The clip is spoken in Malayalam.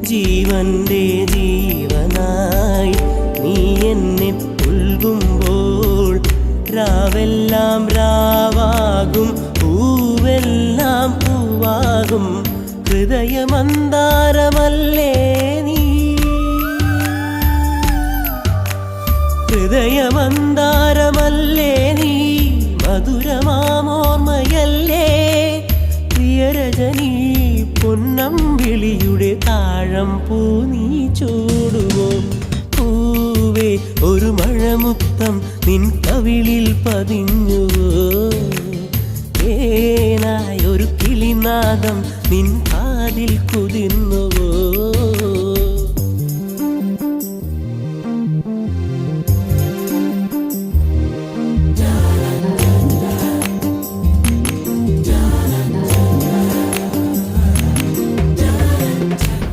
ജീവന്റെ ജീവനായി നീ എന്നെ പുൽകുമ്പോൾ രാവെല്ലാം രാവാകും പൂവെല്ലാം പൂവാകും ഹൃദയമന്താരമല്ലേ നീ ഹൃദയമന്താരമല്ലേ നീ മധുരമാമോർമ്മയല്ലേ പ്രിയരജനീ പൊന്നമ്പിളിയുടെ താഴം പൂ നീ ചൂടുവോ പൂവേ ഒരു മഴമുത്തം നിൻ കവിളിൽ പതിഞ്ഞുവോ ഏനായൊരു കിളിനാദം നിൻ കാതിൽ കുതിർന്നുവോ